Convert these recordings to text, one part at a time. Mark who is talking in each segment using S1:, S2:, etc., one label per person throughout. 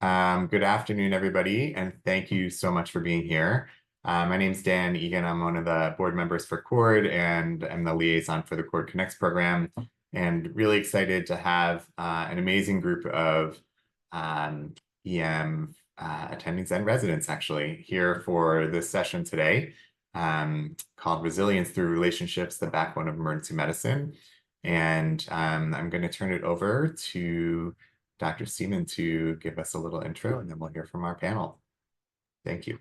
S1: Good afternoon, everybody, and thank you so much for being here. My name is Dan Egan. I'm one of the board members for CORD, and I'm the liaison for the CORD Connects program. And really excited to have an amazing group of EM attendings and residents actually here for this session today, called Resilience Through Relationships, the Backbone of Emergency Medicine. And I'm going to turn it over to Dr. Seaman to give us a little intro, and then we'll hear from our panel. Thank you.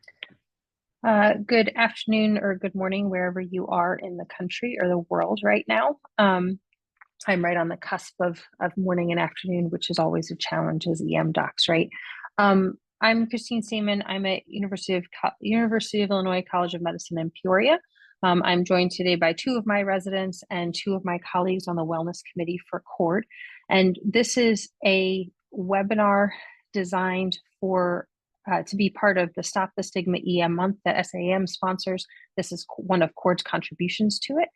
S2: Good afternoon or good morning, wherever you are in the country or the world right now. I'm right on the cusp of morning and afternoon, which is always a challenge as EM docs, right? I'm Christine Seaman. I'm at University of Illinois College of Medicine in Peoria. I'm joined today by two of my residents and two of my colleagues on the Wellness Committee for CORD. And this is a webinar designed for to be part of the Stop the Stigma EM Month that SAM sponsors. This is one of CORD's contributions to it.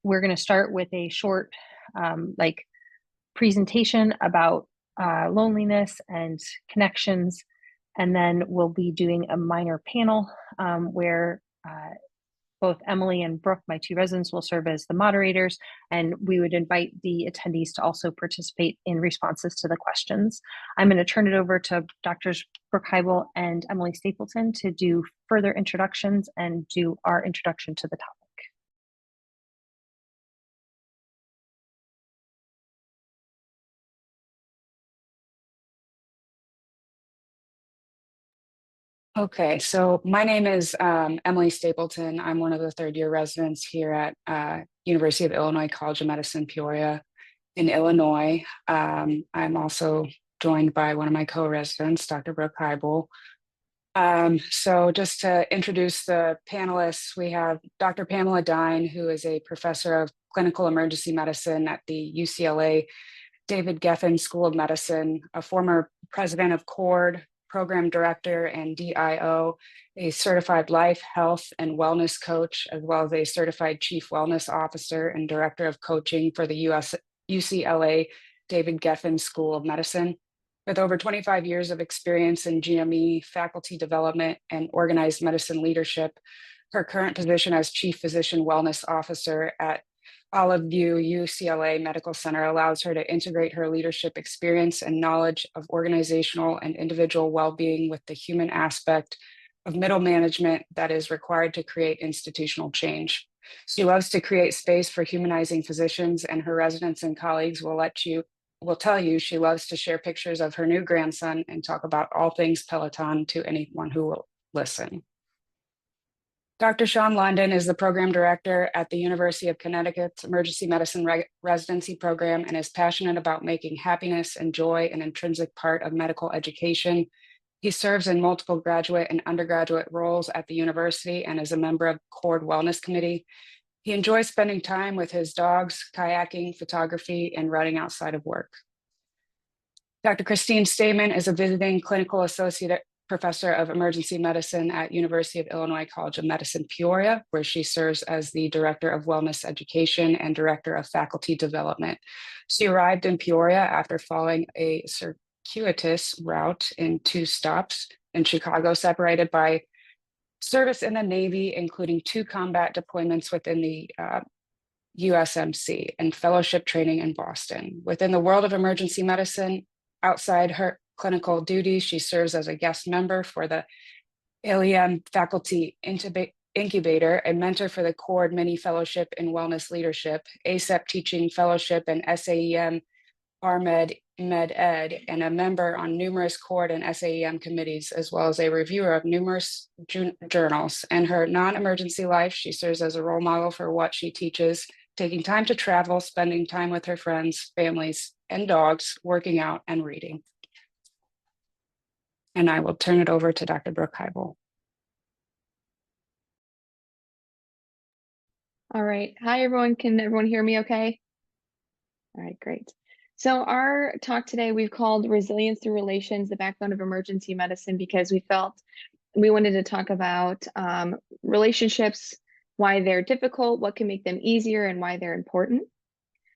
S2: We're going to start with a short presentation about loneliness and connections, and then we'll be doing a minor panel where both Emily and Brooke, my two residents, will serve as the moderators, and we would invite the attendees to also participate in responses to the questions. I'm going to turn it over to Drs. Brooke Heibel and Emily Stapleton to do further introductions and do our introduction to the topic.
S3: Okay, so my name is Emily Stapleton. I'm one of the third-year residents here at University of Illinois College of Medicine, Peoria in Illinois. I'm also joined by one of my co-residents, Dr. Brooke Heibel. So just to introduce the panelists, we have Dr. Pamela Dine, who is a professor of clinical emergency medicine at the UCLA David Geffen School of Medicine, a former president of CORD, program director and DIO, a certified life, health, and wellness coach, as well as a certified chief wellness officer and director of coaching for the UCLA David Geffen School of Medicine. With over 25 years of experience in GME, faculty development, and organized medicine leadership, her current position as chief physician wellness officer at Olive View UCLA Medical Center allows her to integrate her leadership experience and knowledge of organizational and individual well-being with the human aspect of middle management that is required to create institutional change. She loves to create space for humanizing physicians, and her residents and colleagues will tell you she loves to share pictures of her new grandson and talk about all things Peloton to anyone who will listen. Dr. Sean London is the program director at the University of Connecticut's Emergency Medicine Residency Program and is passionate about making happiness and joy an intrinsic part of medical education. He serves in multiple graduate and undergraduate roles at the university and is a member of CORD Wellness Committee. He enjoys spending time with his dogs, kayaking, photography, and writing outside of work. Dr. Christine Stamen is a visiting clinical associate professor of emergency medicine at University of Illinois College of Medicine, Peoria, where she serves as the director of wellness education and director of faculty development. She arrived in Peoria after following a circuitous route in 2 stops in Chicago, separated by service in the Navy, including 2 combat deployments within the USMC and fellowship training in Boston. Within the world of emergency medicine, outside her clinical duties, she serves as a guest member for the ALEM Faculty Incubator, a mentor for the CORD Mini Fellowship in Wellness Leadership, ACEP Teaching Fellowship, and SAEM RMed Med-Ed, and a member on numerous CORD and SAEM committees, as well as a reviewer of numerous journals. In her non-emergency life, she serves as a role model for what she teaches, taking time to travel, spending time with her friends, families, and dogs, working out, and reading. And I will turn it over to Dr. Brooke Heibel.
S4: All right. Hi, everyone. Can everyone hear me okay? All right, great. So our talk today we've called Resilience Through Relations, the Backbone of Emergency Medicine, because we felt we wanted to talk about relationships, why they're difficult, what can make them easier, and why they're important.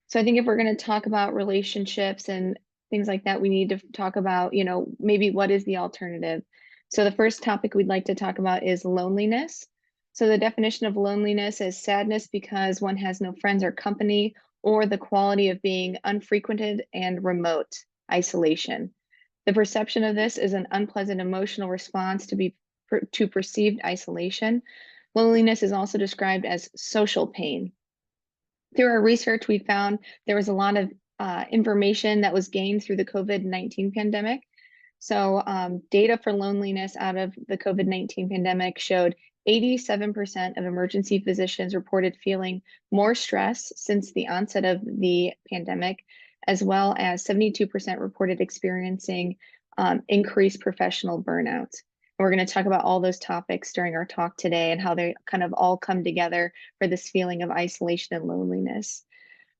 S4: So I think if we're going to talk about relationships and things like that, we need to talk about, maybe what is the alternative. So the first topic we'd like to talk about is loneliness. So the definition of loneliness is sadness because one has no friends or company, or the quality of being unfrequented and remote, isolation. The perception of this is an unpleasant emotional response to perceived isolation. Loneliness is also described as social pain. Through our research, we found there was a lot of information that was gained through the COVID-19 pandemic. So data for loneliness out of the COVID-19 pandemic showed 87% of emergency physicians reported feeling more stress since the onset of the pandemic, as well as 72% reported experiencing increased professional burnout. And we're going to talk about all those topics during our talk today and how they kind of all come together for this feeling of isolation and loneliness.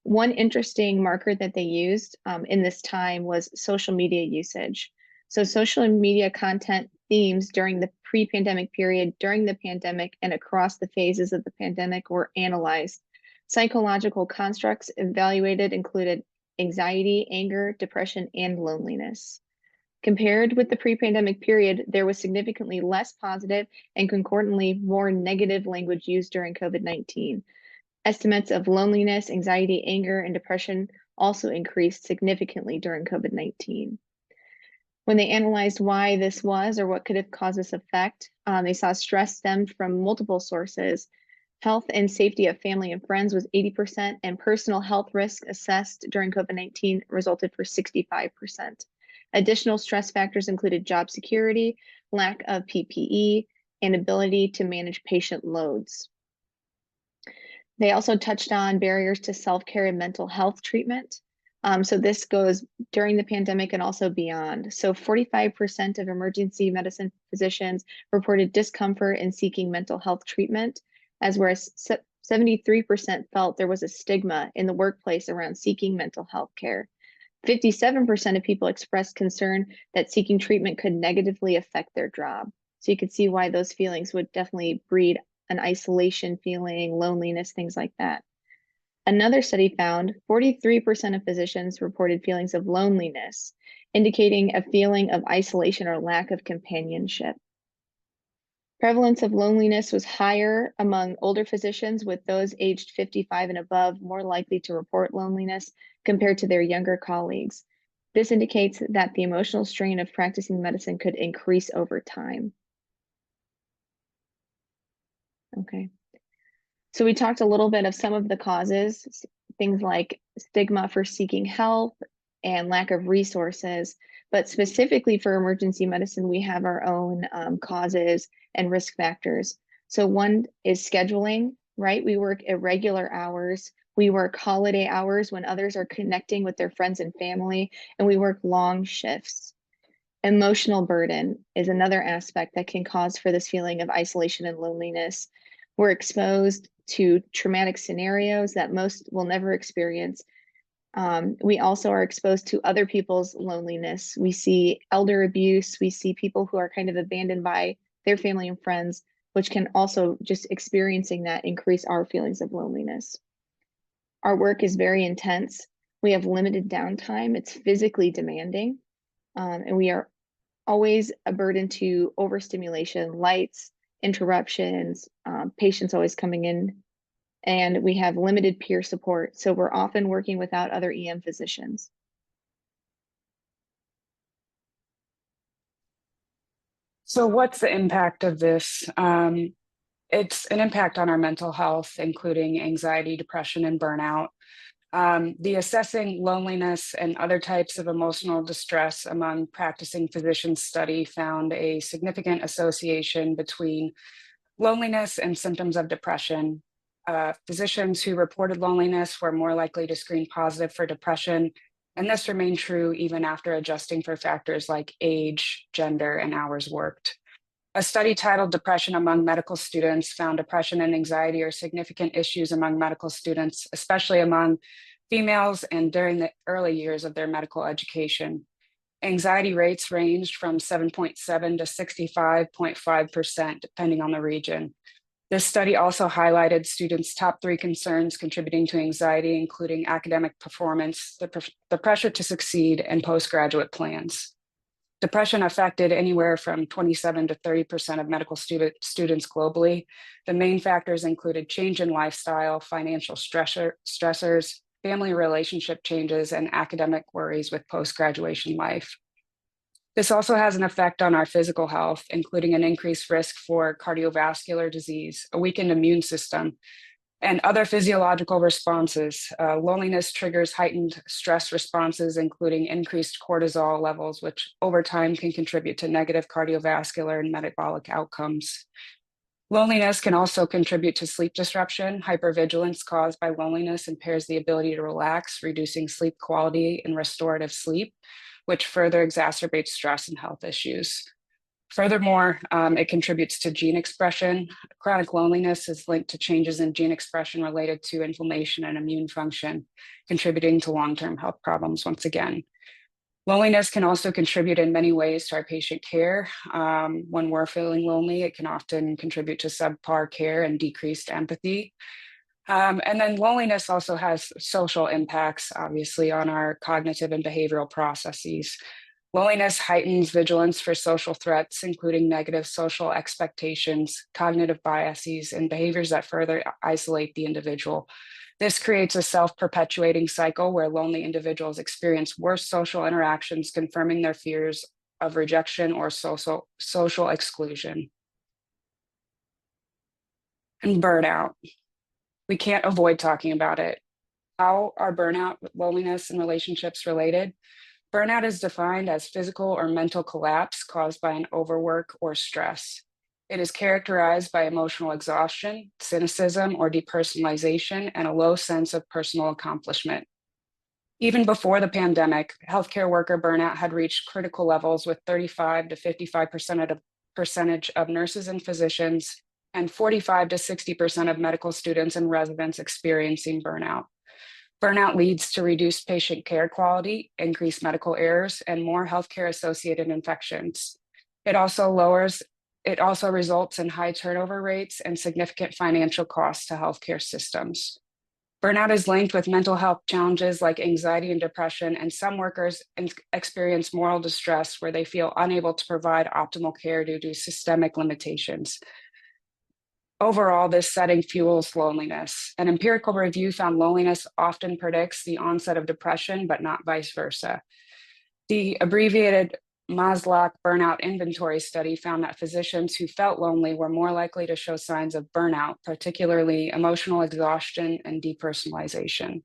S4: One interesting marker that they used in this time was social media usage. So social media content themes during the pre-pandemic period, during the pandemic, and across the phases of the pandemic were analyzed. Psychological constructs evaluated included anxiety, anger, depression, and loneliness. Compared with the pre-pandemic period, there was significantly less positive and concordantly more negative language used during COVID-19. Estimates of loneliness, anxiety, anger, and depression also increased significantly during COVID-19. When they analyzed why this was or what could have caused this effect, they saw stress stemmed from multiple sources. Health and safety of family and friends was 80%, and personal health risk assessed during COVID-19 resulted for 65%. Additional stress factors included job security, lack of PPE, and ability to manage patient loads. They also touched on barriers to self-care and mental health treatment. So this goes during the pandemic and also beyond. So 45% of emergency medicine physicians reported discomfort in seeking mental health treatment, as whereas 73% felt there was a stigma in the workplace around seeking mental health care. 57% of people expressed concern that seeking treatment could negatively affect their job. So you could see why those feelings would definitely breed an isolation feeling, loneliness, things like that. Another study found 43% of physicians reported feelings of loneliness, indicating a feeling of isolation or lack of companionship. Prevalence of loneliness was higher among older physicians, with those aged 55 and above more likely to report loneliness compared to their younger colleagues. This indicates that the emotional strain of practicing medicine could increase over time. Okay. So we talked a little bit of some of the causes, things like stigma for seeking help and lack of resources, but specifically for emergency medicine, we have our own causes and risk factors. So one is scheduling, right? We work irregular hours. We work holiday hours when others are connecting with their friends and family, and we work long shifts. Emotional burden is another aspect that can cause for this feeling of isolation and loneliness. We're exposed to traumatic scenarios that most will never experience. We also are exposed to other people's loneliness. We see elder abuse. We see people who are kind of abandoned by their family and friends, which can also, just experiencing that, increase our feelings of loneliness. Our work is very intense. We have limited downtime. It's physically demanding. And we are always a burden to overstimulation, lights, interruptions, patients always coming in, and we have limited peer support. So we're often working without other EM physicians.
S3: So what's the impact of this? It's an impact on our mental health, including anxiety, depression, and burnout. The assessing loneliness and other types of emotional distress among practicing physicians study found a significant association between loneliness and symptoms of depression. Physicians who reported loneliness were more likely to screen positive for depression, and this remained true even after adjusting for factors like age, gender, and hours worked. A study titled Depression Among Medical Students found depression and anxiety are significant issues among medical students, especially among females and during the early years of their medical education. Anxiety rates ranged from 7.7 to 65.5%, depending on the region. This study also highlighted students' top 3 concerns contributing to anxiety, including academic performance, the pressure to succeed, and postgraduate plans. Depression affected anywhere from 27 to 30% of medical students globally. The main factors included change in lifestyle, financial stressors, family relationship changes, and academic worries with post-graduation life. This also has an effect on our physical health, including an increased risk for cardiovascular disease, a weakened immune system, and other physiological responses. Loneliness triggers heightened stress responses, including increased cortisol levels, which over time can contribute to negative cardiovascular and metabolic outcomes. Loneliness can also contribute to sleep disruption. Hypervigilance caused by loneliness impairs the ability to relax, reducing sleep quality and restorative sleep, which further exacerbates stress and health issues. Furthermore, it contributes to gene expression. Chronic loneliness is linked to changes in gene expression related to inflammation and immune function, contributing to long-term health problems once again. Loneliness can also contribute in many ways to our patient care. When we're feeling lonely, it can often contribute to subpar care and decreased empathy. And then loneliness also has social impacts, obviously, on our cognitive and behavioral processes. Loneliness heightens vigilance for social threats, including negative social expectations, cognitive biases, and behaviors that further isolate the individual. This creates a self-perpetuating cycle where lonely individuals experience worse social interactions, confirming their fears of rejection or social exclusion. And burnout. We can't avoid talking about it. How are burnout, loneliness, and relationships related? Burnout is defined as physical or mental collapse caused by an overwork or stress. It is characterized by emotional exhaustion, cynicism or depersonalization, and a low sense of personal accomplishment. Even before the pandemic, healthcare worker burnout had reached critical levels, with 35 to 55% of nurses and physicians and 45 to 60% of medical students and residents experiencing burnout. Burnout leads to reduced patient care quality, increased medical errors, and more healthcare-associated infections. It also results in high turnover rates and significant financial costs to healthcare systems. Burnout is linked with mental health challenges like anxiety and depression, and some workers experience moral distress where they feel unable to provide optimal care due to systemic limitations. Overall, this setting fuels loneliness. An empirical review found loneliness often predicts the onset of depression, but not vice versa. The abbreviated Maslach Burnout Inventory study found that physicians who felt lonely were more likely to show signs of burnout, particularly emotional exhaustion and depersonalization.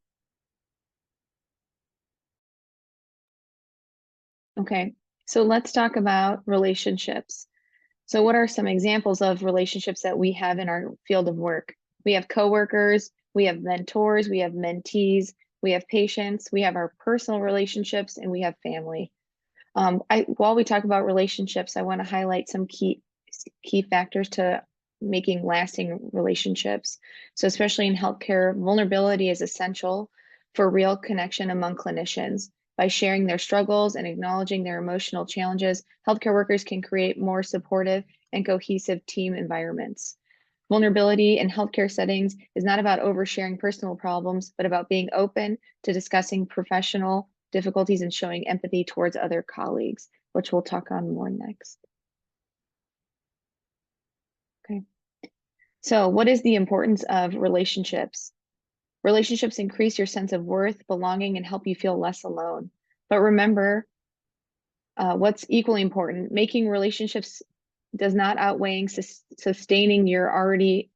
S4: Okay, so let's talk about relationships. So what are some examples of relationships that we have in our field of work? We have coworkers, we have mentors, we have mentees, we have patients, we have our personal relationships, and we have family. While we talk about relationships, I want to highlight some key factors to making lasting relationships. So especially in healthcare, vulnerability is essential for real connection among clinicians. By sharing their struggles and acknowledging their emotional challenges, healthcare workers can create more supportive and cohesive team environments. Vulnerability in healthcare settings is not about oversharing personal problems, but about being open to discussing professional difficulties and showing empathy towards other colleagues, which we'll talk on more next. Okay. So what is the importance of relationships? Relationships increase your sense of worth, belonging, and help you feel less alone. But remember, what's equally important, making relationships does not outweigh sustaining your already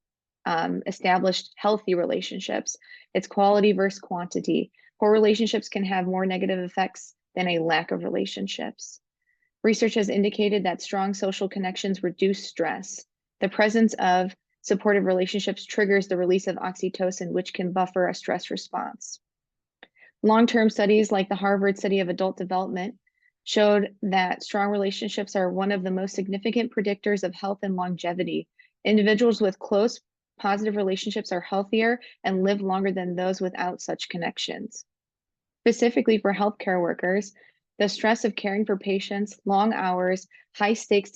S4: established healthy relationships. It's quality versus quantity. Poor relationships can have more negative effects than a lack of relationships. Research has indicated that strong social connections reduce stress. The presence of supportive relationships triggers the release of oxytocin, which can buffer a stress response. Long-term studies like the Harvard Study of Adult Development showed that strong relationships are one of the most significant predictors of health and longevity. Individuals with close, positive relationships are healthier and live longer than those without such connections. Specifically for healthcare workers, the stress of caring for patients, long hours, high-stake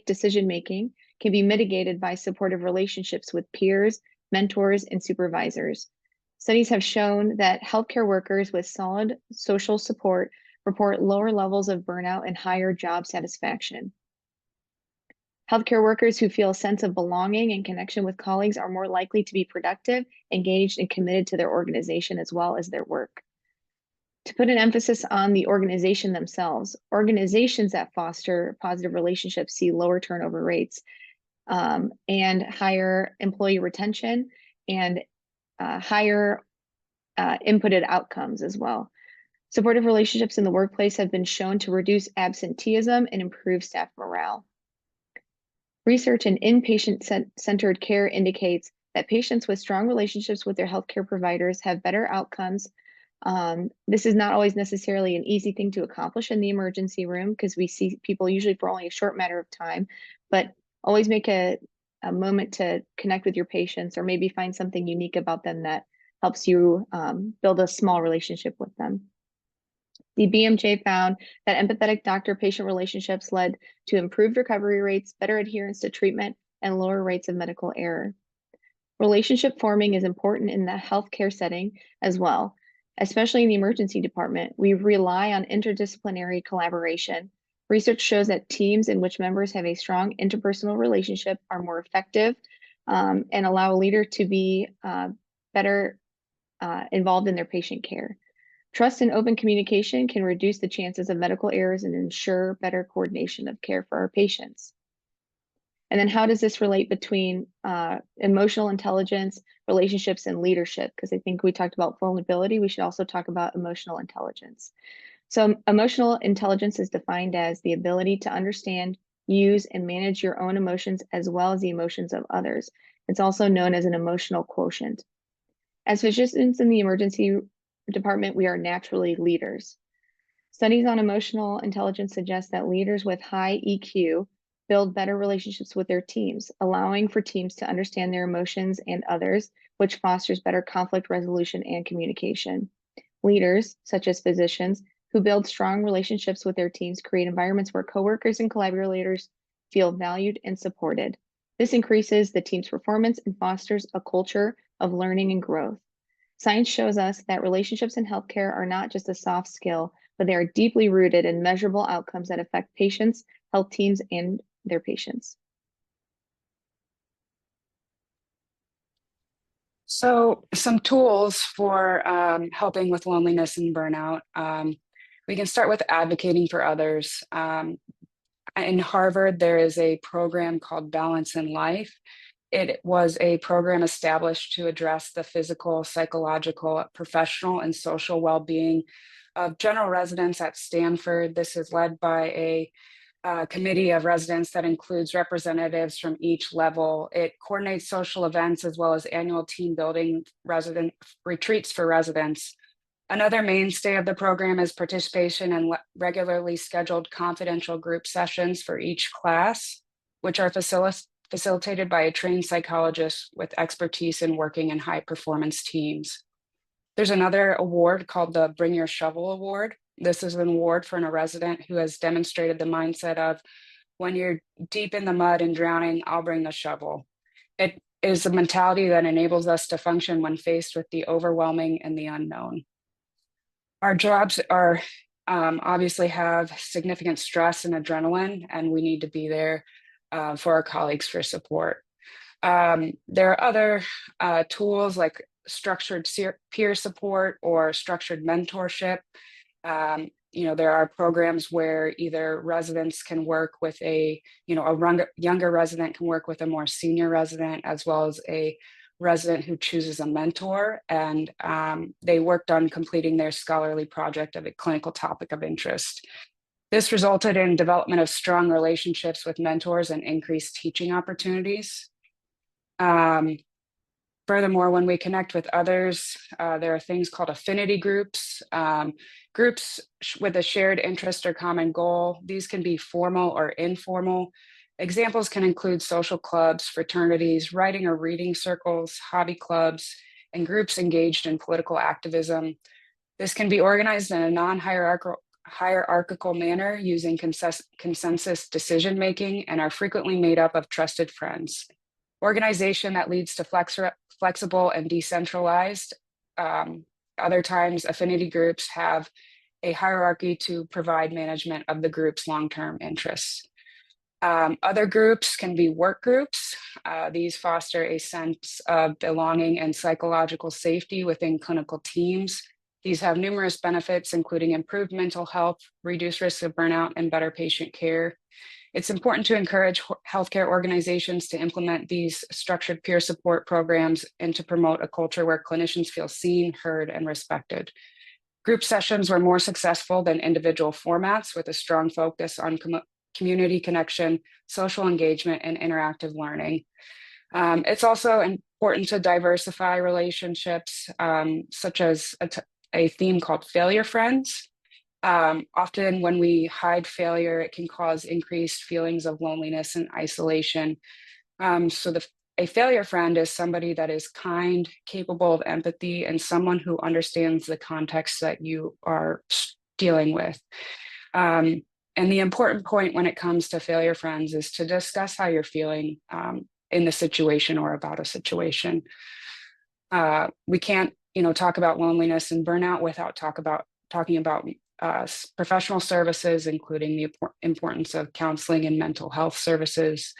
S4: decision-making can be mitigated by supportive relationships with peers, mentors, and supervisors. Studies have shown that healthcare workers with solid social support report lower levels of burnout and higher job satisfaction. Healthcare workers who feel a sense of belonging and connection with colleagues are more likely to be productive, engaged, and committed to their organization as well as their work. To put an emphasis on the organization themselves, organizations that foster positive relationships see lower turnover rates and higher employee retention and higher inputted outcomes as well. Supportive relationships in the workplace have been shown to reduce absenteeism and improve staff morale. Research in inpatient-centered care indicates that patients with strong relationships with their healthcare providers have better outcomes. This is not always necessarily an easy thing to accomplish in the emergency room because we see people usually for only a short matter of time, but always make a moment to connect with your patients or maybe find something unique about them that helps you build a small relationship with them. The BMJ found that empathetic doctor-patient relationships led to improved recovery rates, better adherence to treatment, and lower rates of medical error. Relationship forming is important in the healthcare setting as well, especially in the emergency department. We rely on interdisciplinary collaboration. Research shows that teams in which members have a strong interpersonal relationship are more effective and allow a leader to be better involved in their patient care. Trust and open communication can reduce the chances of medical errors and ensure better coordination of care for our patients. And then how does this relate between emotional intelligence, relationships, and leadership? Because I think we talked about vulnerability. We should also talk about emotional intelligence. So emotional intelligence is defined as the ability to understand, use, and manage your own emotions as well as the emotions of others. It's also known as an emotional quotient. As physicians in the emergency department, we are naturally leaders. Studies on emotional intelligence suggest that leaders with high EQ build better relationships with their teams, allowing for teams to understand their emotions and others, which fosters better conflict resolution and communication. Leaders, such as physicians, who build strong relationships with their teams create environments where coworkers and collaborators feel valued and supported. This increases the team's performance and fosters a culture of learning and growth. Science shows us that relationships in healthcare are not just a soft skill, but they are deeply rooted in measurable outcomes that affect patients, health teams, and their patients.
S3: So some tools for helping with loneliness and burnout. We can start with advocating for others. In Harvard, there is a program called Balance in Life. It was a program established to address the physical, psychological, professional, and social well-being of general residents at Stanford. This is led by a committee of residents that includes representatives from each level. It coordinates social events as well as annual team building resident retreats for residents. Another mainstay of the program is participation in regularly scheduled confidential group sessions for each class, which are facilitated by a trained psychologist with expertise in working in high performance teams. There's another award called the Bring Your Shovel Award. This is an award for a resident who has demonstrated the mindset of, when you're deep in the mud and drowning, I'll bring the shovel. It is a mentality that enables us to function when faced with the overwhelming and the unknown. Our jobs are obviously have significant stress and adrenaline, and we need to be there for our colleagues for support. There are other tools like structured peer support or structured mentorship. There are programs where either residents can work with a younger resident can work with a more senior resident, as well as a resident who chooses a mentor, and they worked on completing their scholarly project of a clinical topic of interest. This resulted in development of strong relationships with mentors and increased teaching opportunities. Furthermore, when we connect with others, there are things called affinity groups, groups with a shared interest or common goal. These can be formal or informal. Examples can include social clubs, fraternities, writing or reading circles, hobby clubs, and groups engaged in political activism. This can be organized in a non-hierarchical hierarchical manner using consensus decision making and are frequently made up of trusted friends. Organization that leads to flexible and decentralized. Other times, affinity groups have a hierarchy to provide management of the group's long-term interests. Other groups can be work groups. These foster a sense of belonging and psychological safety within clinical teams. These have numerous benefits, including improved mental health, reduced risk of burnout, and better patient care. It's important to encourage healthcare organizations to implement these structured peer support programs and to promote a culture where clinicians feel seen, heard, and respected. Group sessions were more successful than individual formats, with a strong focus on community connection, social engagement, and interactive learning. It's also important to diversify relationships, such as a theme called failure friends. Often when we hide failure, it can cause increased feelings of loneliness and isolation. So a failure friend is somebody that is kind, capable of empathy, and someone who understands the context that you are dealing with. And the important point when it comes to failure friends is to discuss how you're feeling in the situation or about a situation. We can't, talk about loneliness and burnout without talking about professional services, including the importance of counseling and mental health services.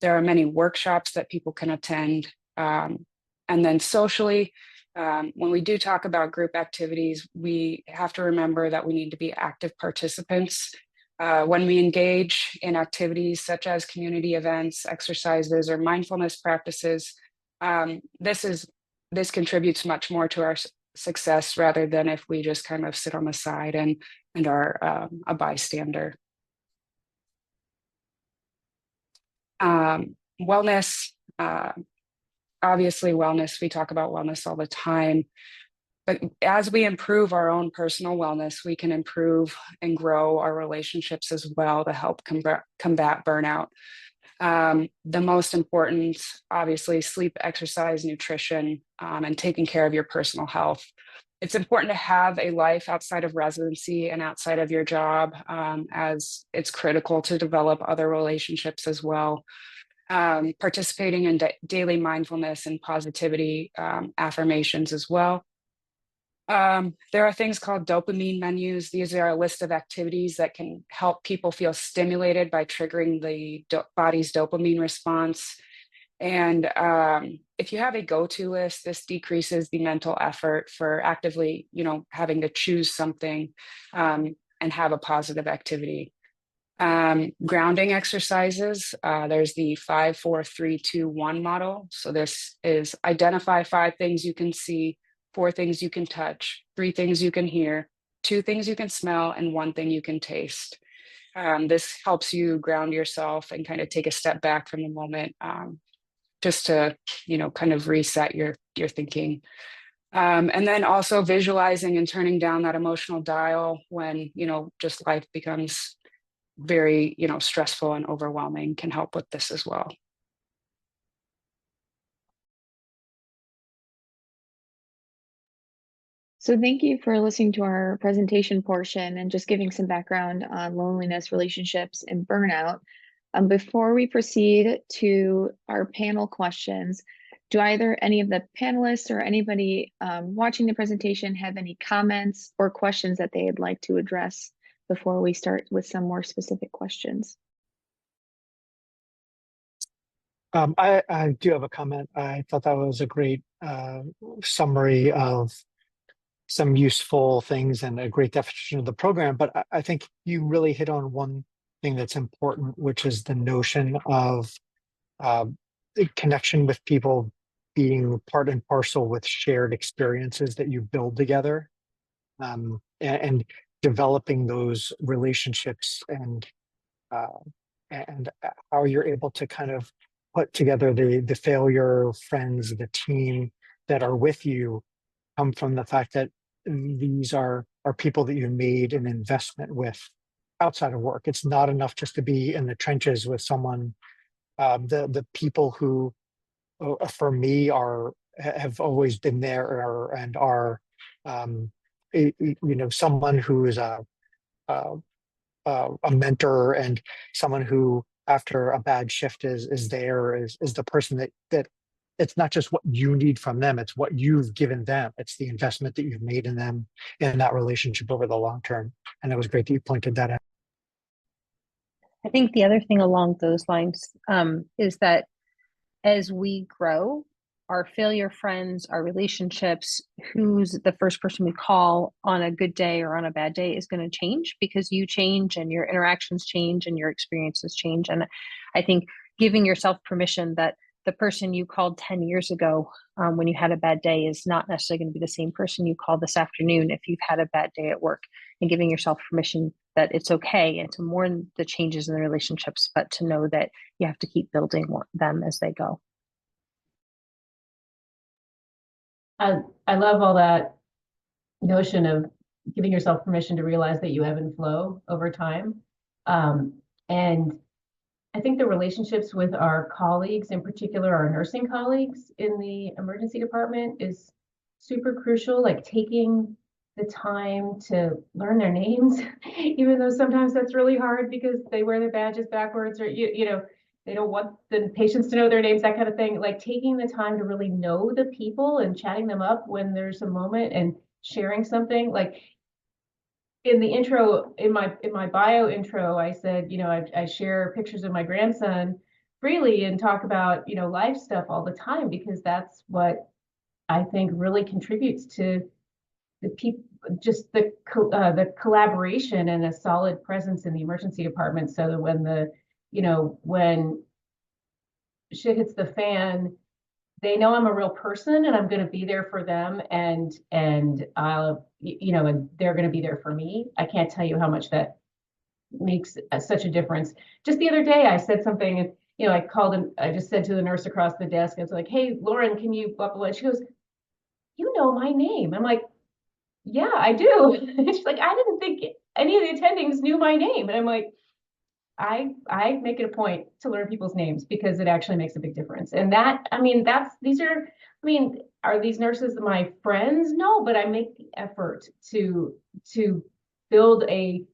S3: There are many workshops that people can attend. And then socially, when we do talk about group activities, we have to remember that we need to be active participants. When we engage in activities such as community events, exercises, or mindfulness practices, this contributes much more to our success rather than if we just kind of sit on the side and are a bystander. Wellness, obviously wellness, we talk about wellness all the time, but as we improve our own personal wellness, we can improve and grow our relationships as well to help combat burnout. The most important, obviously, sleep, exercise, nutrition, and taking care of your personal health. It's important to have a life outside of residency and outside of your job, as it's critical to develop other relationships as well. Participating in daily mindfulness and positivity affirmations as well. There are things called dopamine menus. These are a list of activities that can help people feel stimulated by triggering the body's dopamine response. And if you have a go-to list, this decreases the mental effort for actively, having to choose something and have a positive activity. Grounding exercises, there's the 5, 4, 3, 2, 1 model. So this is identify 5 things you can see, 4 things you can touch, 3 things you can hear, 2 things you can smell, and 1 thing you can taste. This helps you ground yourself and kind of take a step back from the moment, just to, kind of reset your thinking. And then also visualizing and turning down that emotional dial when, just life becomes very, stressful and overwhelming can help with this as well.
S4: So thank you for listening to our presentation portion and just giving some background on loneliness, relationships, and burnout. Before we proceed to our panel questions, do either any of the panelists or anybody watching the presentation have any comments or questions that they'd like to address before we start with some more specific questions?
S5: I do have a comment. I thought that was a great summary of some useful things and a great definition of the program. But I think you really hit on one thing that's important, which is the notion of the connection with people being part and parcel with shared experiences that you build together, and developing those relationships and how you're able to kind of put together the failure friends, the team that are with you, come from the fact that these are people that you made an investment with outside of work. It's not enough just to be in the trenches with someone. The people who, for me, have always been there and are, someone who is a mentor and someone who, after a bad shift, is the person that it's not just what you need from them, it's what you've given them. It's the investment that you've made in them in that relationship over the long term. And it was great that you pointed that out.
S2: I think the other thing along those lines is that as we grow, our failure friends, our relationships, who's the first person we call on a good day or on a bad day is going to change because you change and your interactions change and your experiences change. And I think giving yourself permission that the person you called 10 years ago when you had a bad day is not necessarily going to be the same person you call this afternoon if you've had a bad day at work, and giving yourself permission that it's okay and to mourn the changes in the relationships, but to know that you have to keep building them as they go.
S6: I love all that notion of giving yourself permission to realize that you ebb and flow over time. And I think the relationships with our colleagues, in particular our nursing colleagues in the emergency department, is super crucial, like taking the time to learn their names, even though sometimes that's really hard because they wear their badges backwards, or you know, they don't want the patients to know their names, that kind of thing. Like taking the time to really know the people and chatting them up when there's a moment and sharing something. Like in the intro, in my bio intro, I said, you know, I share pictures of my grandson freely and talk about, you know, life stuff all the time, because that's what I think really contributes to the people, just the collaboration and a solid presence in the emergency department, so that when the, you know, when shit hits the fan, they know I'm a real person and I'm going to be there for them, and I'll, you know, and they're going to be there for me. I can't tell you how much that makes such a difference. Just the other day, I said something, and you know, I called and I just said to the nurse across the desk, I was like, "Hey, Lauren, can you blah blah blah?" And she goes, "You know my name." I'm like, "Yeah, I do." And she's like, "I didn't think any of the attendings knew my name." And I'm like, I make it a point to learn people's names because it actually makes a big difference. And that, I mean, are these nurses my friends? No, but I make the effort to build a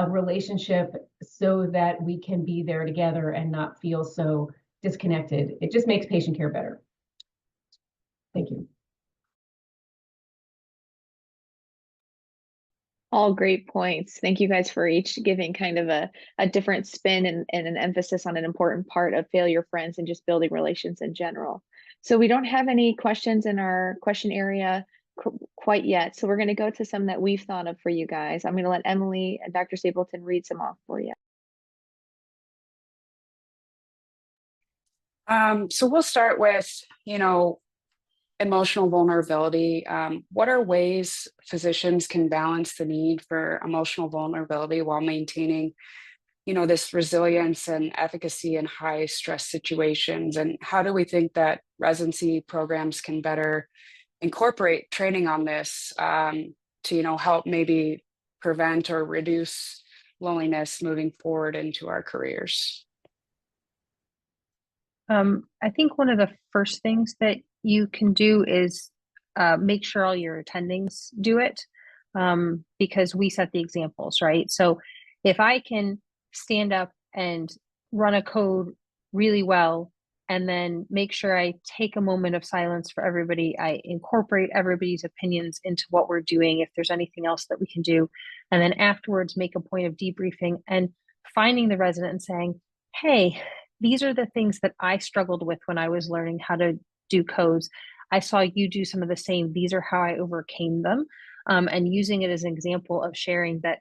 S6: relationship so that we can be there together and not feel so disconnected. It just makes patient care better. Thank you.
S4: All great points. Thank you guys for each giving kind of a different spin and an emphasis on an important part of failure friends and just building relations in general. So we don't have any questions in our question area quite yet. So we're going to go to some that we've thought of for you guys. I'm going to let Emily and Dr. Stapleton read some off for you.
S3: So we'll start with, you know, emotional vulnerability. What are ways physicians can balance the need for emotional vulnerability while maintaining, you know, this resilience and efficacy in high stress situations? And how do we think that residency programs can better incorporate training on this to, you know, help maybe prevent or reduce loneliness moving forward into our careers?
S2: I think one of the first things that you can do is make sure all your attendings do it, because we set the examples, right? So if I can stand up and run a code really well, and then make sure I take a moment of silence for everybody, I incorporate everybody's opinions into what we're doing, if there's anything else that we can do, and then afterwards make a point of debriefing and finding the resident and saying, hey, these are the things that I struggled with when I was learning how to do codes. I saw you do some of the same. These are how I overcame them. And using it as an example of sharing that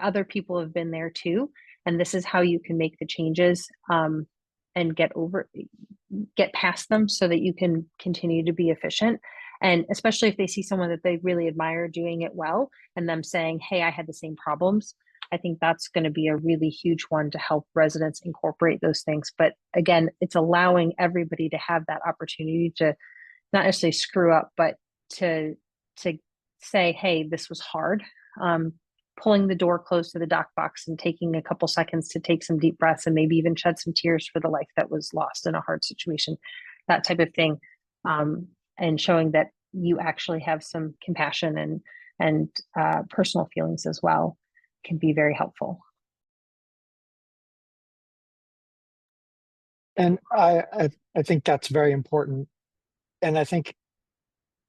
S2: other people have been there too. And this is how you can make the changes and get past them so that you can continue to be efficient. And especially if they see someone that they really admire doing it well and them saying, hey, I had the same problems. I think that's going to be a really huge one to help residents incorporate those things. But again, it's allowing everybody to have that opportunity to not necessarily screw up, but to say, hey, this was hard. Pulling the door closed to the doc box and taking a couple seconds to take some deep breaths and maybe even shed some tears for the life that was lost in a hard situation, that type of thing. And showing that you actually have some compassion and personal feelings as well can be very helpful.
S5: And I think that's very important. And I think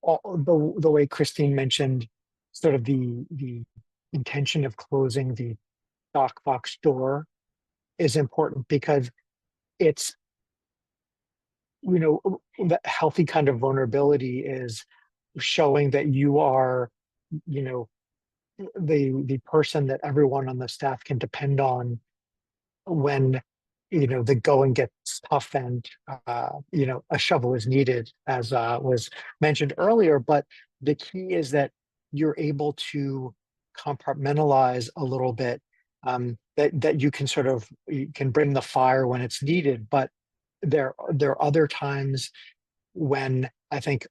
S5: the way Christine mentioned sort of the intention of closing the DocFox door is important, because it's, the healthy kind of vulnerability is showing that you are, the person that everyone on the staff can depend on when the going gets tough and a shovel is needed, as was mentioned earlier. But the key is that you're able to compartmentalize a little bit, that you can you can bring the fire when it's needed. But there are other times when I think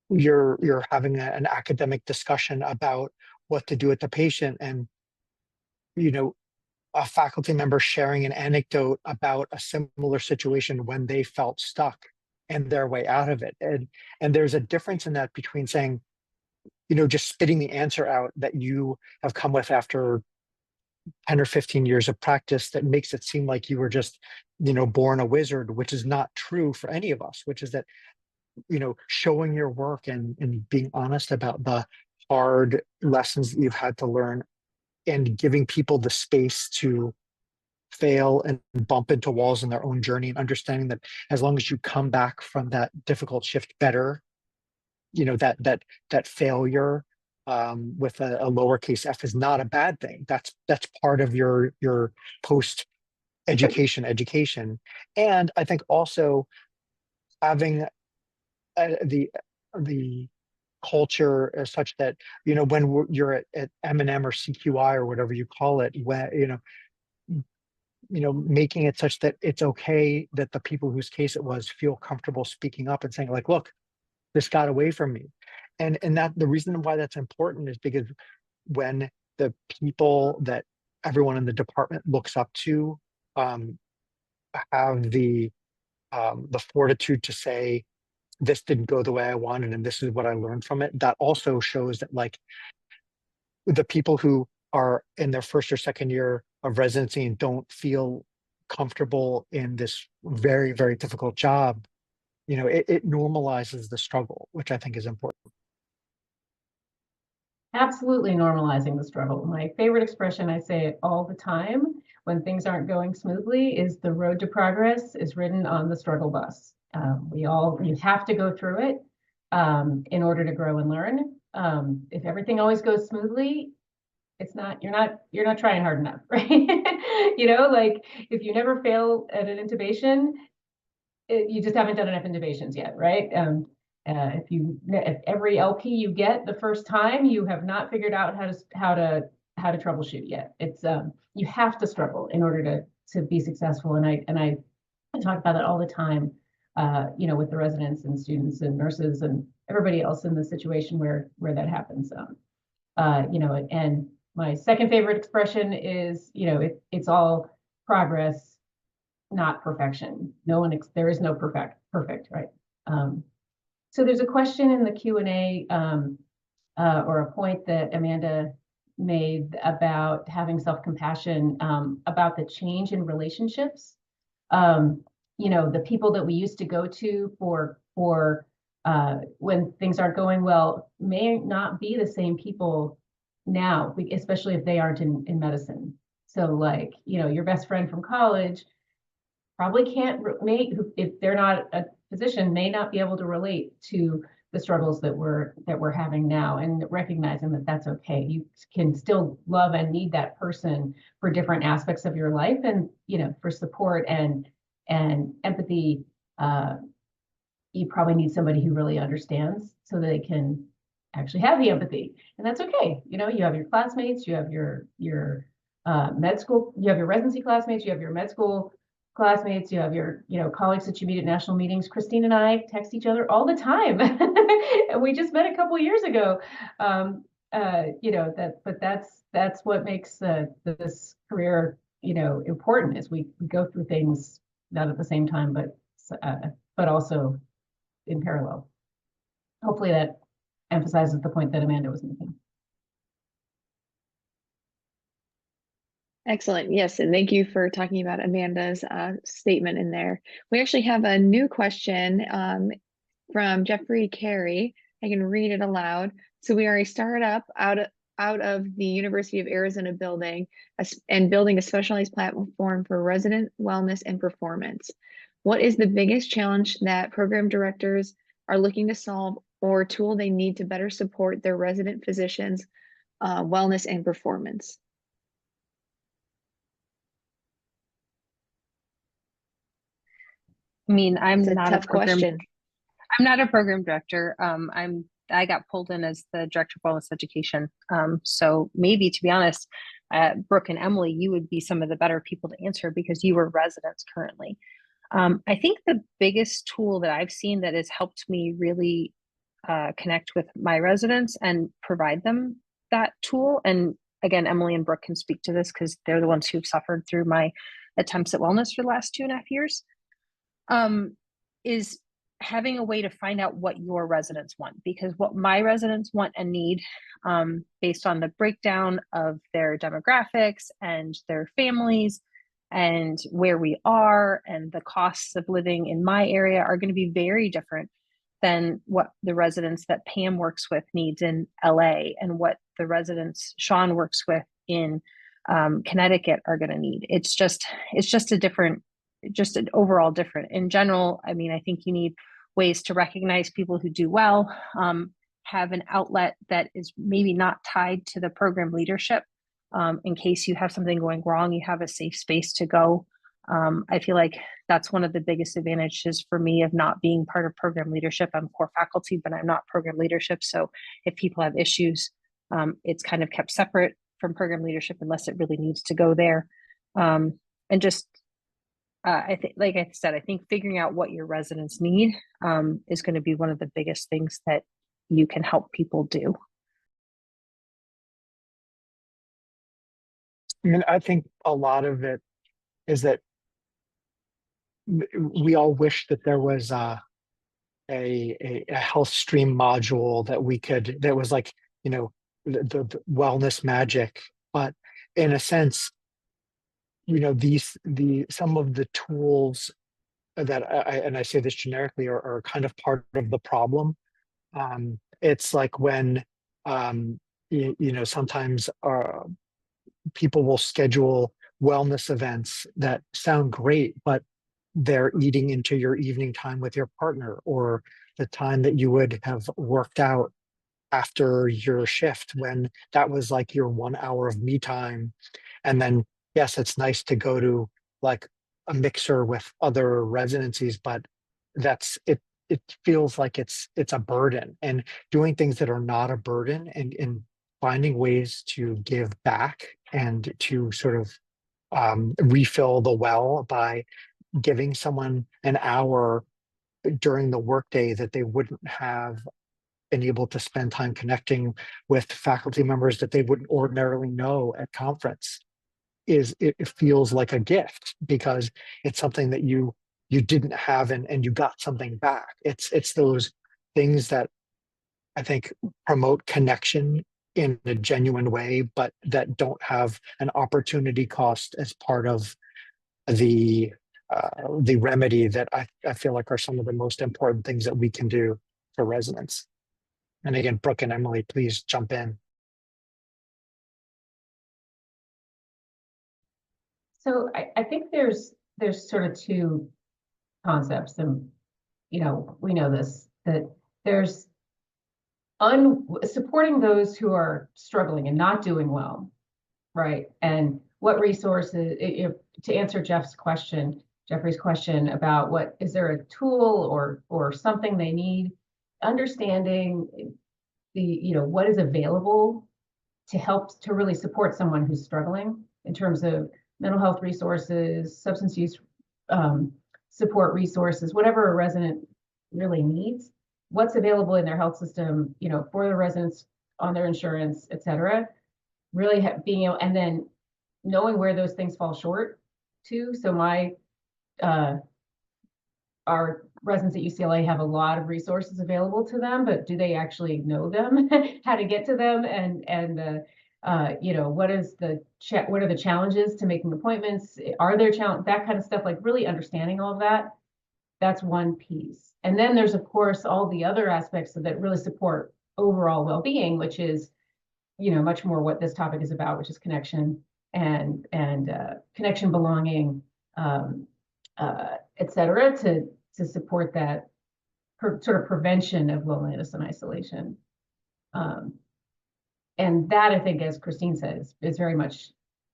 S5: you're having an academic discussion about what to do with the patient, and a faculty member sharing an anecdote about a similar situation when they felt stuck and their way out of it. And there's a difference in that between saying, just spitting the answer out that you have come with after 10 or 15 years of practice, that makes it seem like you were just, born a wizard, which is not true for any of us, which is that, showing your work and being honest about the hard lessons that you've had to learn, and giving people the space to fail and bump into walls in their own journey, and understanding that as long as you come back from that difficult shift better, that failure with a lowercase f is not a bad thing. That's part of your post education. And I think also having the culture as such that when you're at M&M or CQI or whatever you call it, when making it such that it's okay that the people whose case it was feel comfortable speaking up and saying, like, look, this got away from me. And that the reason why that's important is because when the people that everyone in the department looks up to have the fortitude to say, this didn't go the way I wanted, and this is what I learned from it, that also shows that, like, the people who are in their first or second year of residency and don't feel comfortable in this very, very difficult job, it normalizes the struggle, which I think is important.
S6: Absolutely normalizing the struggle. My favorite expression, I say it all the time when things aren't going smoothly, is the road to progress is written on the struggle bus. You have to go through it in order to grow and learn. If everything always goes smoothly, you're not trying hard enough, right? Like, if you never fail at an intubation, you just haven't done enough intubations yet, right? If every LP you get the first time, you have not figured out how to troubleshoot yet. It's you have to struggle in order to be successful. And I talk about that all the time, with the residents and students and nurses and everybody else in the situation where that happens. And my second favorite expression is, it's all progress, not perfection. There is no perfect, right? So there's a question in the Q&A or a point that Amanda made about having self-compassion, about the change in relationships. The people that we used to go to for when things aren't going well may not be the same people now, especially if they aren't in medicine. So, like, your best friend from college probably if they're not a physician, may not be able to relate to the struggles that we're having now, and recognizing that that's okay. You can still love and need that person for different aspects of your life, and for support and empathy. You probably need somebody who really understands, so that they can actually have the empathy, and that's okay. You have your classmates, you have your med school, you have your residency classmates, you have your med school classmates, you have your colleagues that you meet at national meetings. Christine and I text each other all the time, and we just met a couple years ago. But that's what makes this career important, is we go through things not at the same time, but also in parallel. Hopefully that emphasizes the point that Amanda was making.
S4: Excellent. Yes, and thank you for talking about Amanda's statement in there. We actually have a new question from Jeffrey Carey. I can read it aloud. So we are a startup out of the University of Arizona building and building a specialized platform for resident wellness and performance. What is the biggest challenge that program directors are looking to solve or tool they need to better support their resident physicians' wellness and performance?
S2: I mean,
S4: It's a tough question.
S2: I'm not a program director. I got pulled in as the director of wellness education. So maybe, to be honest, Brooke and Emily, you would be some of the better people to answer because you were residents currently. I think the biggest tool that I've seen that has helped me really connect with my residents and provide them that tool. And again, Emily and Brooke can speak to this because they're the ones who've suffered through my attempts at wellness for the last 2.5 years. Is having a way to find out what your residents want, because what my residents want and need, based on the breakdown of their demographics and their families and where we are and the costs of living in my area, are going to be very different than what the residents that Pam works with needs in LA and what the residents Sean works with in Connecticut are going to need. It's just a different, just an overall different. In general, I mean, I think you need ways to recognize people who do well, have an outlet that is maybe not tied to the program leadership. In case you have something going wrong, you have a safe space to go. I feel like that's one of the biggest advantages for me of not being part of program leadership. I'm core faculty, but I'm not program leadership. So if people have issues, it's kind of kept separate from program leadership unless it really needs to go there. And just, I think, like I said, I think figuring out what your residents need is going to be one of the biggest things that you can help people do.
S5: I mean, I think a lot of it is that we all wish that there was a health stream module that was like, you know, the wellness magic. But in a sense, you know, some of the tools that I say this generically are kind of part of the problem. It's like when you know, sometimes people will schedule wellness events that sound great, but they're eating into your evening time with your partner, or the time that you would have worked out after your shift, when that was like your 1 hour of me time. And then, yes, it's nice to go to like a mixer with other residencies, but it feels like it's a burden. And doing things that are not a burden, and finding ways to give back and to sort of refill the well by giving someone an hour during the workday that they wouldn't have been able to spend time connecting with faculty members that they wouldn't ordinarily know at conference. It feels like a gift because it's something that you didn't have, and you got something back. It's those things that I think promote connection in a genuine way, but that don't have an opportunity cost as part of the remedy, that I feel like are some of the most important things that we can do for residents. And again, Brooke and Emily, please jump in.
S6: So I think there's sort of two concepts, and you know, we know this, that there's supporting those who are struggling and not doing well, right? And what resources, to answer Jeffrey's question about what is there a tool or something they need, understanding the, you know, what is available to help to really support someone who's struggling in terms of mental health resources, substance use support resources, whatever a resident really needs, what's available in their health system, you know, for the residents on their insurance, et cetera, really being able, and then knowing where those things fall short too. So our residents at UCLA have a lot of resources available to them, but do they actually know them, how to get to them, and You know, what are the challenges to making appointments? Are there challenges? That kind of stuff, like really understanding all of that. That's one piece. And then there's, of course, all the other aspects that really support overall well-being, which is, you know, much more what this topic is about, which is connection and connection, belonging, et cetera, to support that sort of prevention of loneliness and isolation. And that, I think, as Christine says, is very much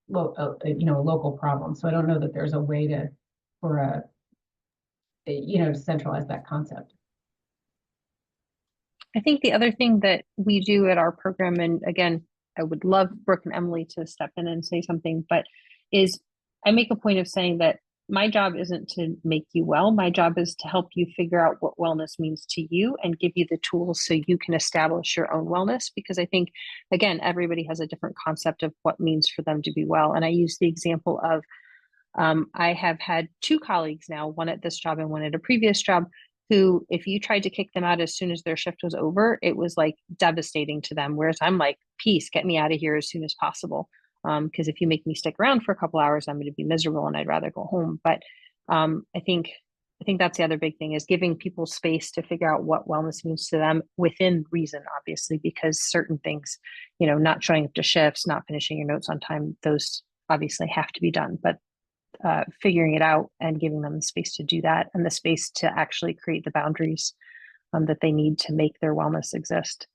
S6: you know, a local problem. So I don't know that there's a way to centralize that concept.
S2: I think the other thing that we do at our program, and again, I would love Brooke and Emily to step in and say something, but is I make a point of saying that my job isn't to make you well. My job is to help you figure out what wellness means to you and give you the tools so you can establish your own wellness. Because I think, again, everybody has a different concept of what means for them to be well. And I use the example of I have had two colleagues now, one at this job and one at a previous job, who, if you tried to kick them out as soon as their shift was over, it was like devastating to them. Whereas I'm like, peace, get me out of here as soon as possible. Because if you make me stick around for a couple hours, I'm going to be miserable and I'd rather go home. But I think that's the other big thing, is giving people space to figure out what wellness means to them within reason, obviously, because certain things, you know, not showing up to shifts, not finishing your notes on time, those obviously have to be done. But figuring it out and giving them the space to do that, and the space to actually create the boundaries that they need to make their wellness exist,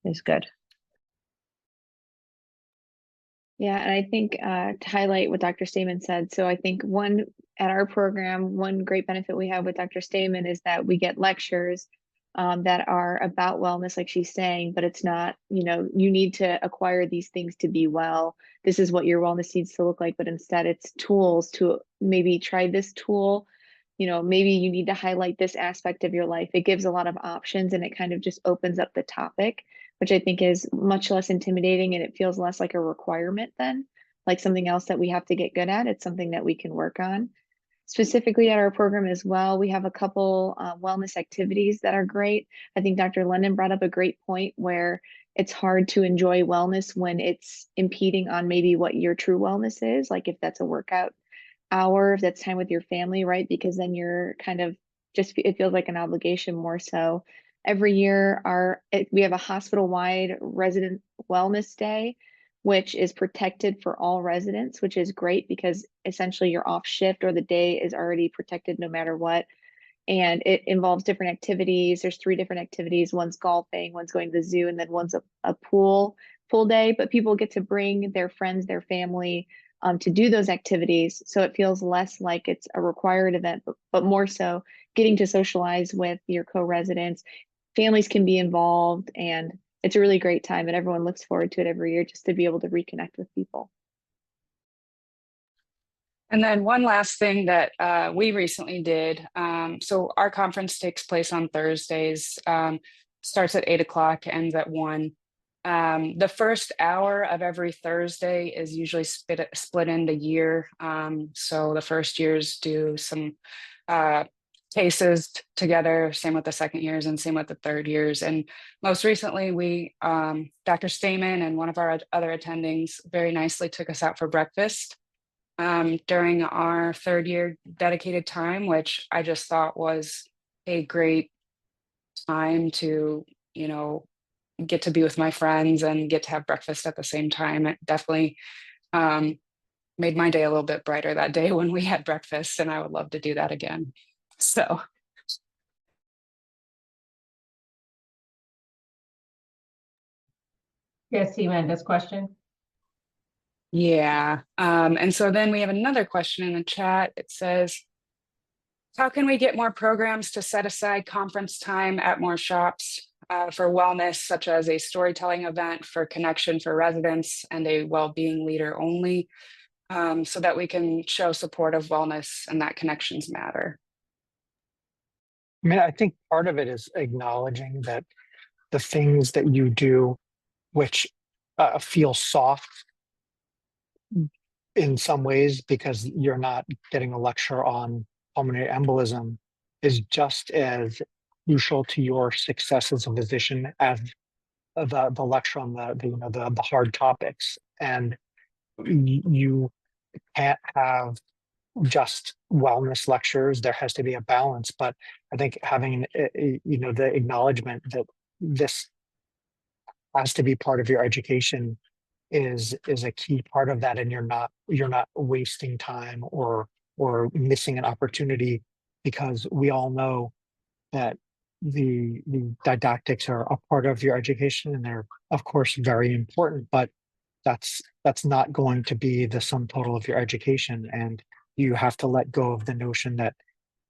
S2: is good.
S4: Yeah, and I think to highlight what Dr. Stamen said, so I think at our program, one great benefit we have with Dr. Stamen is that we get lectures that are about wellness, like she's saying, but it's not, you know, you need to acquire these things to be well. This is what your wellness needs to look like, but instead it's tools to maybe try this tool. You know, maybe you need to highlight this aspect of your life. It gives a lot of options, and it kind of just opens up the topic, which I think is much less intimidating, and it feels less like a requirement then, like something else that we have to get good at. It's something that we can work on. Specifically at our program as well, we have a couple wellness activities that are great. I think Dr. London brought up a great point where it's hard to enjoy wellness when it's impeding on maybe what your true wellness is, like if that's a workout hour, if that's time with your family, right? Because then you're kind of it feels like an obligation more so. Every year, we have a hospital-wide resident wellness day, which is protected for all residents, which is great because essentially you're off shift or the day is already protected no matter what. And it involves different activities. There's 3 different activities. One's golfing, one's going to the zoo, and then one's a pool day. But people get to bring their friends, their family to do those activities. So it feels less like it's a required event, but more so getting to socialize with your co-residents. Families can be involved, and it's a really great time, and everyone looks forward to it every year just to be able to reconnect with people.
S3: And then one last thing that we recently did. So our conference takes place on Thursdays, starts at 8 o'clock, ends at 1. The first hour of every Thursday is usually split into year. So the first years do some cases together, same with the second years and same with the third years. And most recently, Dr. Stamen and one of our other attendings very nicely took us out for breakfast during our third year dedicated time, which I just thought was a great time to, you know, get to be with my friends and get to have breakfast at the same time. It definitely made my day a little bit brighter that day when we had breakfast, and I would love to do that again. So.
S6: Yes, T-Man, this question.
S3: Yeah. And so then we have another question in the chat. It says, how can we get more programs to set aside conference time at more shops for wellness, such as a storytelling event for connection for residents and a well-being leader only, so that we can show support of wellness and that connections matter?
S5: I mean, I think part of it is acknowledging that the things that you do, which feel soft in some ways because you're not getting a lecture on pulmonary embolism, is just as crucial to your success as a physician as the lecture on the hard topics. and you can't have just wellness lectures. There has to be a balance, but I think having the acknowledgement that this has to be part of your education is a key part of that, and you're not wasting time or missing an opportunity, because we all know that the didactics are a part of your education, and they're of course very important, but that's not going to be the sum total of your education, and you have to let go of the notion that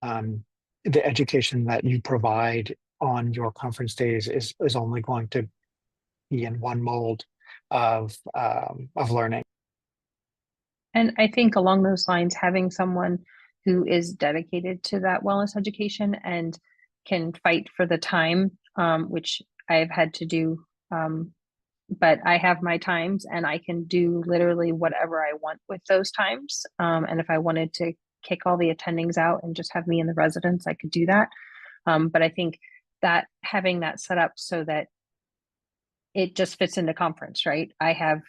S5: the education that you provide on your conference days is only going to be in one mold of learning.
S2: And I think along those lines, having someone who is dedicated to that wellness education and can fight for the time, which I've had to do, but I have my times and I can do literally whatever I want with those times. And if I wanted to kick all the attendings out and just have me and the residents, I could do that. But I think that having that set up so that it just fits into conference, right? I have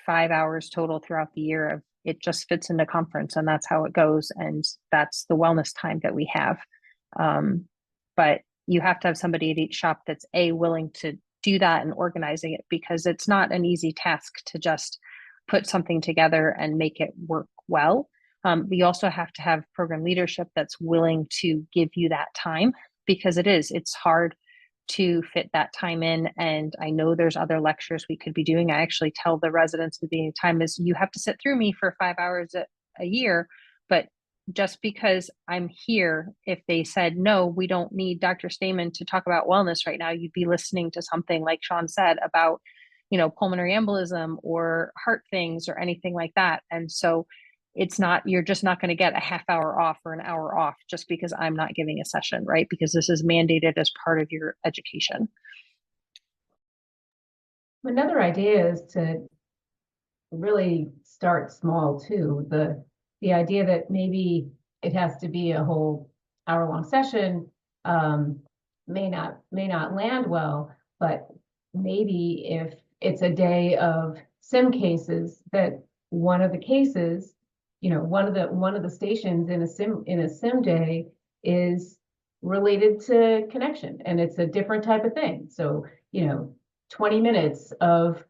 S2: 5 hours total throughout the year of it just fits into conference, and that's how it goes. And that's the wellness time that we have. But you have to have somebody at each shop that's willing to do that and organizing it, because it's not an easy task to just put something together and make it work well. But you also have to have program leadership that's willing to give you that time, because it's hard to fit that time in. And I know there's other lectures we could be doing. I actually tell the residents at the beginning of time is you have to sit through me for 5 hours a year, but just because I'm here, if they said, no, we don't need Dr. Stamen to talk about wellness right now, you'd be listening to something like Sean said about, pulmonary embolism or heart things or anything like that. And so you're just not going to get a half hour off or an hour off just because I'm not giving a session, right? Because this is mandated as part of your education.
S6: Another idea is to really start small too. The idea that maybe it has to be a whole hour-long session may not land well, but maybe if it's a day of sim cases, that one of the cases, one of the stations in a sim day is related to connection, and it's a different type of thing. So 20 minutes of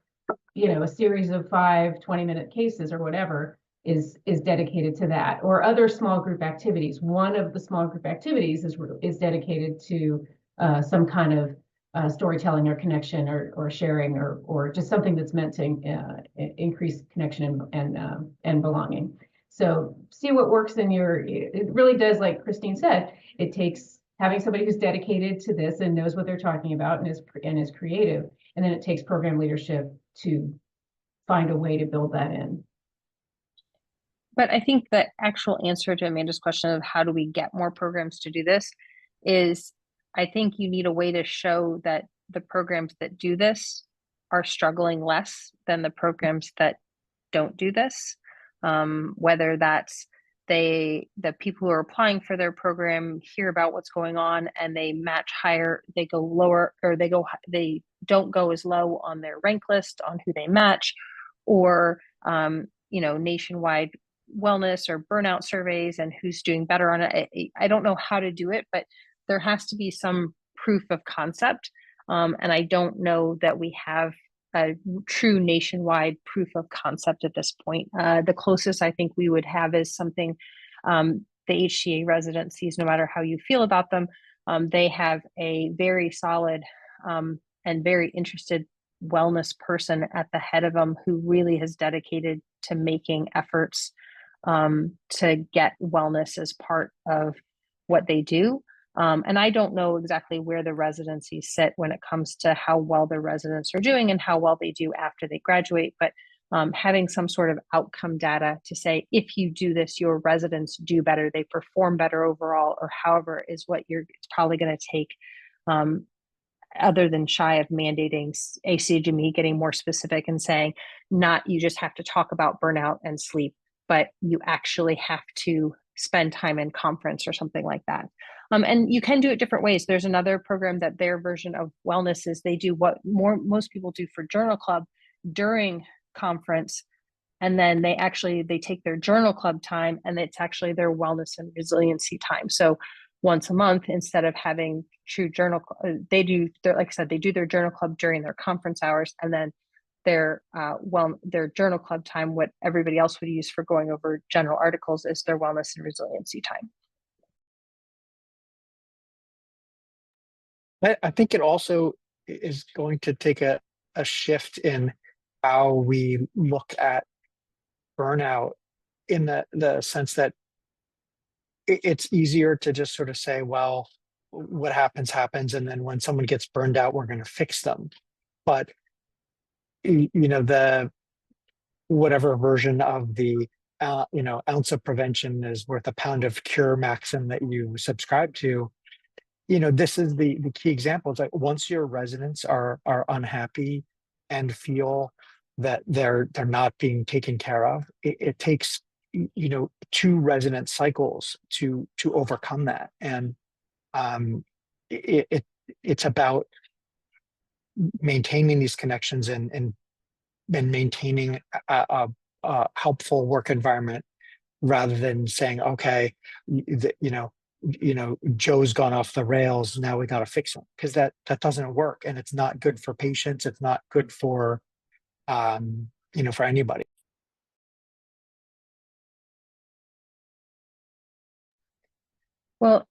S6: a series of 5 20-minute cases or whatever is dedicated to that, or other small group activities. One of the small group activities is dedicated to some kind of storytelling or connection or sharing or just something that's meant to increase connection and belonging. So see what works it really does, like Christine said, it takes having somebody who's dedicated to this and knows what they're talking about and is creative. And then it takes program leadership to find a way to build that in.
S2: But I think the actual answer to Amanda's question of how do we get more programs to do this is, I think you need a way to show that the programs that do this are struggling less than the programs that don't do this. Whether that's the people who are applying for their program hear about what's going on and they match higher, they go lower, or they don't go as low on their rank list on who they match, or nationwide wellness or burnout surveys and who's doing better on it. I don't know how to do it, but there has to be some proof of concept. And I don't know that we have a true nationwide proof of concept at this point. The closest I think we would have is something, the HCA residencies, no matter how you feel about them, they have a very solid and very interested wellness person at the head of them who really has dedicated to making efforts to get wellness as part of what they do. And I don't know exactly where the residencies sit when it comes to how well their residents are doing and how well they do after they graduate. But having some sort of outcome data to say, if you do this, your residents do better, they perform better overall, or however, is what it's probably going to take, other than shy of mandating ACGME, getting more specific and saying, not you just have to talk about burnout and sleep, but you actually have to spend time in conference or something like that. And you can do it different ways. There's another program that their version of wellness is they do what most people do for Journal Club during conference, and then they take their journal club time, and it's actually their wellness and resiliency time. So once a month, instead of having true journal, they do like I said, they do their journal club during their conference hours, and then their journal club time, what everybody else would use for going over general articles, is their wellness and resiliency time.
S5: I think it also is going to take a shift in how we look at burnout, in the sense that it's easier to just sort of say, well, what happens, and then when someone gets burned out, we're going to fix them. But the whatever version of the ounce of prevention is worth a pound of cure maxim that you subscribe to, this is the key example. It's like, once your residents are unhappy and feel that they're not being taken care of, it takes 2 resident cycles to overcome that. And it's about maintaining these connections and maintaining a helpful work environment, rather than saying, okay, Joe's gone off the rails, now we got to fix him, because that doesn't work, and it's not good for patients. It's not good for for anybody.
S2: Well,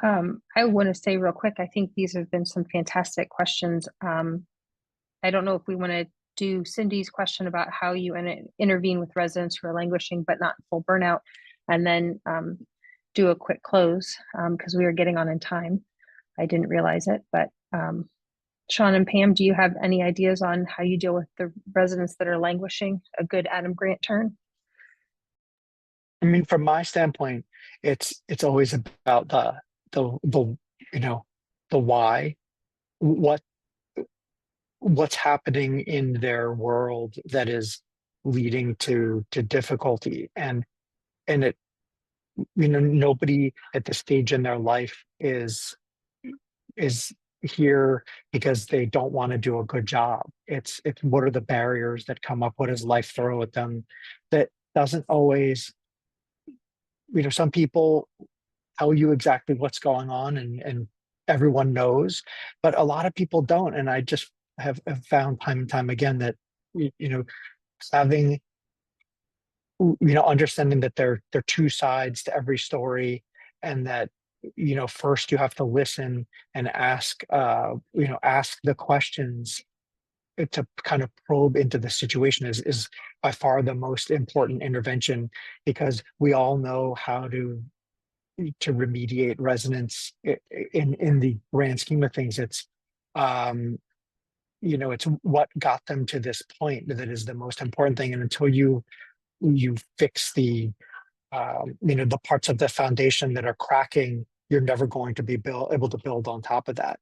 S2: I want to say real quick, I think these have been some fantastic questions. I don't know if we want to do Cindy's question about how you intervene with residents who are languishing but not full burnout, and then do a quick close, because we are getting on in time. I didn't realize it, but Sean and Pam, do you have any ideas on how you deal with the residents that are languishing? A good Adam Grant turn?
S5: I mean, from my standpoint, it's always about the why, what's happening in their world that is leading to difficulty, and it nobody at this stage in their life is here because they don't want to do a good job. It's what are the barriers that come up? What does life throw at them? That doesn't always, some people tell you exactly what's going on, and everyone knows, but a lot of people don't. And I just have found time and time again that having understanding that there are 2 sides to every story, and that first you have to listen and ask the questions to kind of probe into the situation is by far the most important intervention, because we all know how to remediate residents in the grand scheme of things. It's it's what got them to this point that is the most important thing, and until you fix the the parts of the foundation that are cracking, you're never going to be able to build on top of that.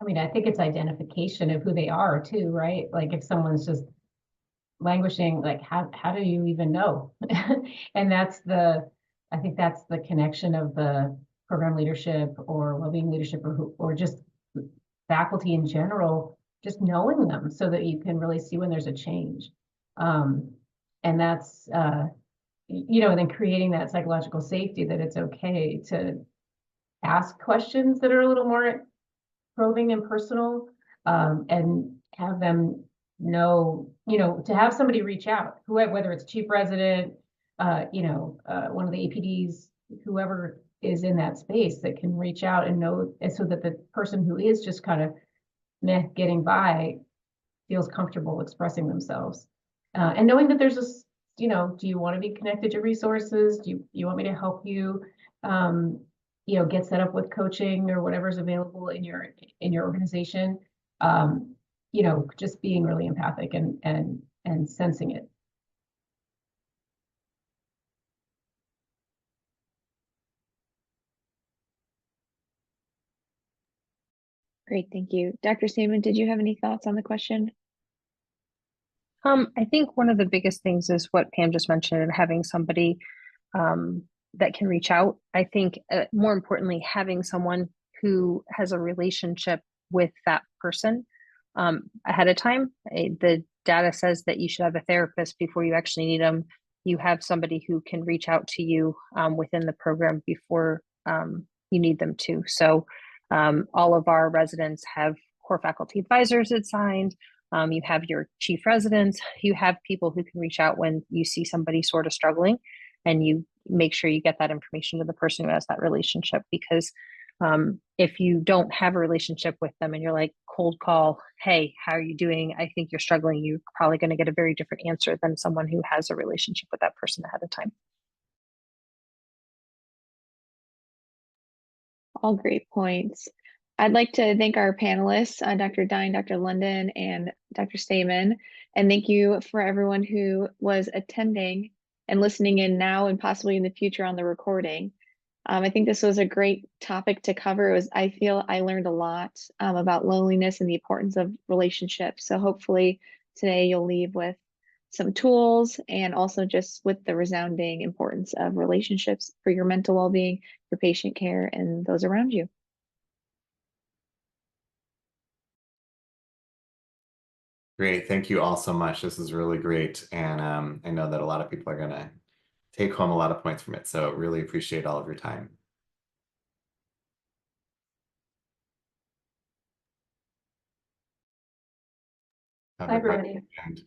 S6: I mean, I think it's identification of who they are too, right? Like, if someone's just languishing, like how do you even know? And I think that's the connection of the program leadership or well-being leadership, or just faculty in general, just knowing them so that you can really see when there's a change. And that's and then creating that psychological safety, that it's okay to ask questions that are a little more probing and personal, and have them know, to have somebody reach out, whether it's chief resident, one of the APDs, whoever is in that space, that can reach out and know, so that the person who is just kind of getting by feels comfortable expressing themselves, and knowing that there's this, do you want to be connected to resources? Do you want me to help you get set up with coaching or whatever's available in your organization? Just being really empathic and sensing it.
S4: Great, thank you. Dr. Saban, did you have any thoughts on the question?
S2: I think one of the biggest things is what Pam just mentioned, having somebody that can reach out. I think more importantly, having someone who has a relationship with that person ahead of time. The data says that you should have a therapist before you actually need them. You have somebody who can reach out to you within the program before you need them to. So all of our residents have core faculty advisors that signed. You have your chief residents. You have people who can reach out when you see somebody sort of struggling, and you make sure you get that information to the person who has that relationship. Because if you don't have a relationship with them and you're like cold call, hey, how are you doing? I think you're struggling. You're probably going to get a very different answer than someone who has a relationship with that person ahead of time.
S4: All great points. I'd like to thank our panelists, Dr. Dine, Dr. London, and Dr. Stamen. And thank you for everyone who was attending and listening in now and possibly in the future on the recording. I think this was a great topic to cover. I feel I learned a lot about loneliness and the importance of relationships. So hopefully today you'll leave with some tools and also just with the resounding importance of relationships for your mental well-being, your patient care, and those around you.
S1: Great. Thank you all so much. This is really great. And I know that a lot of people are going to take home a lot of points from it. So really appreciate all of your time. Have
S6: Bye,
S1: a great
S6: everybody.
S1: weekend.